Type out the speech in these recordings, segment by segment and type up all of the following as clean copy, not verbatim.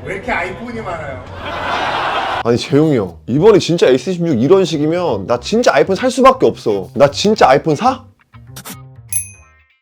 왜 이렇게 아이폰이 많아요? 아니 재용이 형, 이번에 진짜 S26 이런 식이면 나 진짜 아이폰 살 수밖에 없어. 나 진짜 아이폰 사?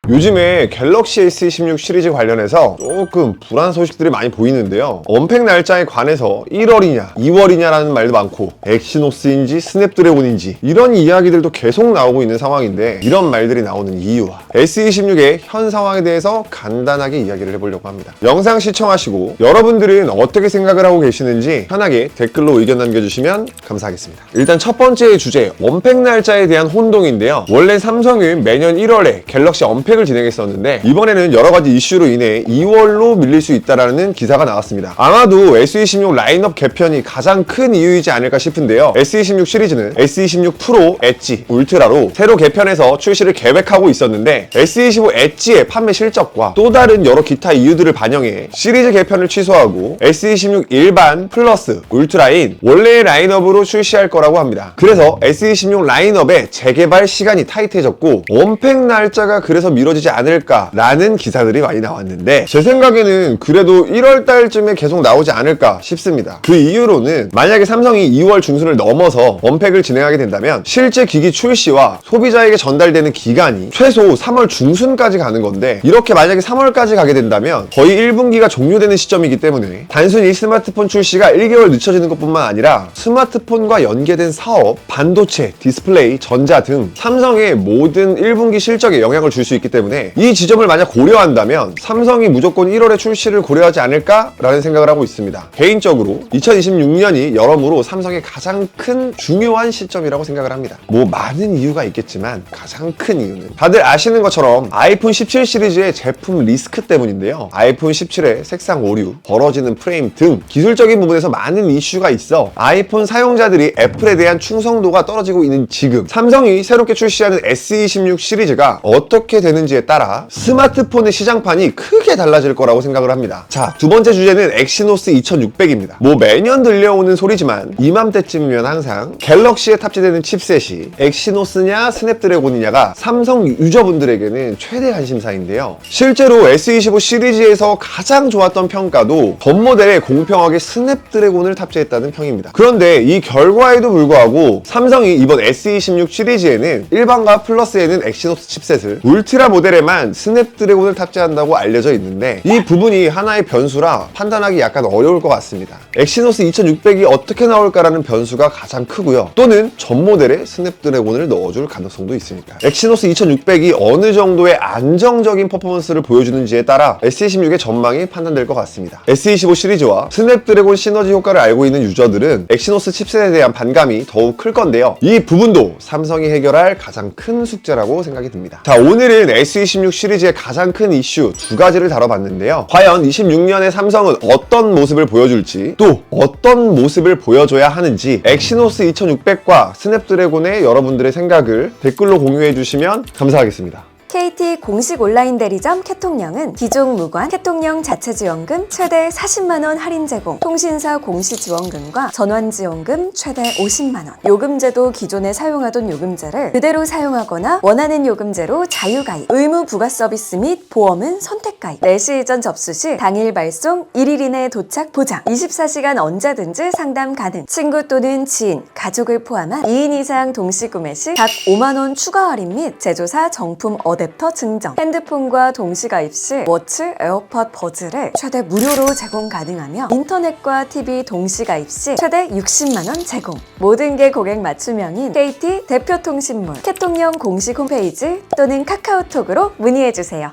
요즘에 갤럭시 S26 시리즈 관련해서 조금 불안 소식들이 많이 보이는데요. 언팩 날짜에 관해서 1월이냐 2월이냐라는 말도 많고, 엑시노스인지 스냅드래곤인지 이런 이야기들도 계속 나오고 있는 상황인데, 이런 말들이 나오는 이유와 S26의 현 상황에 대해서 간단하게 이야기를 해보려고 합니다. 영상 시청하시고 여러분들은 어떻게 생각을 하고 계시는지 편하게 댓글로 의견 남겨주시면 감사하겠습니다. 일단 첫 번째 주제, 언팩 날짜에 대한 혼동인데요. 원래 삼성은 매년 1월에 갤럭시 언팩 을 진행했었는데, 이번에는 여러가지 이슈로 인해 2월로 밀릴 수 있다는 기사가 나왔습니다. 아마도 S26 라인업 개편이 가장 큰 이유이지 않을까 싶은데요. S26 시리즈는 S26 프로, 엣지, 울트라로 새로 개편해서 출시를 계획하고 있었는데, S25 엣지의 판매 실적과 또 다른 여러 기타 이유들을 반영해 시리즈 개편을 취소하고 S26 일반, 플러스, 울트라인 원래의 라인업으로 출시할 거라고 합니다. 그래서 S26 라인업의 재개발 시간이 타이트해졌고, 언팩 날짜가 그래서 미뤄지지 않을까라는 기사들이 많이 나왔는데, 제 생각에는 그래도 1월 달쯤에 계속 나오지 않을까 싶습니다. 그 이유로는 만약에 삼성이 2월 중순을 넘어서 언팩을 진행하게 된다면 실제 기기 출시와 소비자에게 전달되는 기간이 최소 3월 중순까지 가는 건데, 이렇게 만약에 3월까지 가게 된다면 거의 1분기가 종료되는 시점이기 때문에 단순히 스마트폰 출시가 1개월 늦춰지는 것뿐만 아니라 스마트폰과 연계된 사업, 반도체, 디스플레이, 전자 등 삼성의 모든 1분기 실적에 영향을 줄 수 있기 때문에 이 지점을 만약 고려한다면 삼성이 무조건 1월에 출시를 고려하지 않을까라는 생각을 하고 있습니다. 개인적으로 2026년이 여러모로 삼성의 가장 큰 중요한 시점이라고 생각을 합니다. 뭐 많은 이유가 있겠지만 가장 큰 이유는 다들 아시는 것처럼 아이폰 17 시리즈의 제품 리스크 때문인데요. 아이폰 17의 색상 오류, 벌어지는 프레임 등 기술적인 부분에서 많은 이슈가 있어 아이폰 사용자들이 애플에 대한 충성도가 떨어지고 있는 지금, 삼성이 새롭게 출시하는 S26 시리즈가 어떻게 되는지에 따라 스마트폰의 시장판이 크게 달라질 거라고 생각을 합니다. 자, 두 번째 주제는 엑시노스 2600입니다. 뭐 매년 들려오는 소리지만 이맘때쯤이면 항상 갤럭시에 탑재되는 칩셋이 엑시노스냐 스냅드래곤이냐가 삼성 유저분들에게는 최대 관심사인데요. 실제로 S25 시리즈에서 가장 좋았던 평가도 전 모델에 공평하게 스냅드래곤을 탑재했다는 평입니다. 그런데 이 결과에도 불구하고 삼성이 이번 S26 시리즈에는 일반과 플러스에는 엑시노스 칩셋을, 울트라 모델에만 스냅드래곤을 탑재한다고 알려져 있는데, 이 부분이 하나의 변수라 판단하기 약간 어려울 것 같습니다. 엑시노스 2600이 어떻게 나올까라는 변수가 가장 크고요. 또는 전 모델에 스냅드래곤을 넣어줄 가능성도 있으니까. 엑시노스 2600이 어느 정도의 안정적인 퍼포먼스를 보여주는지에 따라 S26의 전망이 판단될 것 같습니다. S25 시리즈와 스냅드래곤 시너지 효과를 알고 있는 유저들은 엑시노스 칩셋에 대한 반감이 더욱 클 건데요. 이 부분도 삼성이 해결할 가장 큰 숙제라고 생각이 듭니다. 자, 오늘은 S26 시리즈의 가장 큰 이슈 두 가지를 다뤄봤는데요. 과연 26년에 삼성은 어떤 모습을 보여줄지, 또 어떤 모습을 보여줘야 하는지 엑시노스 2600과 스냅드래곤의 여러분들의 생각을 댓글로 공유해주시면 감사하겠습니다. KT 공식 온라인 대리점 캐통령은 기종 무관 캐통령 자체 지원금 최대 40만원 할인 제공, 통신사 공시 지원금과 전환 지원금 최대 50만원, 요금제도 기존에 사용하던 요금제를 그대로 사용하거나 원하는 요금제로 자유가입, 의무 부가 서비스 및 보험은 선택가입, 4시 이전 접수 시 당일 발송, 1일 이내 도착 보장, 24시간 언제든지 상담 가능, 친구 또는 지인, 가족을 포함한 2인 이상 동시 구매 시 각 5만원 추가 할인 및 제조사 정품 어댑터 증정, 핸드폰과 동시 가입 시 워치, 에어팟, 버즈를 최대 무료로 제공 가능하며, 인터넷과 TV 동시 가입 시 최대 60만원 제공. 모든 게 고객 맞춤형인 KT 대표 통신물 캐통령 공식 홈페이지 또는 카카오톡으로 문의해주세요.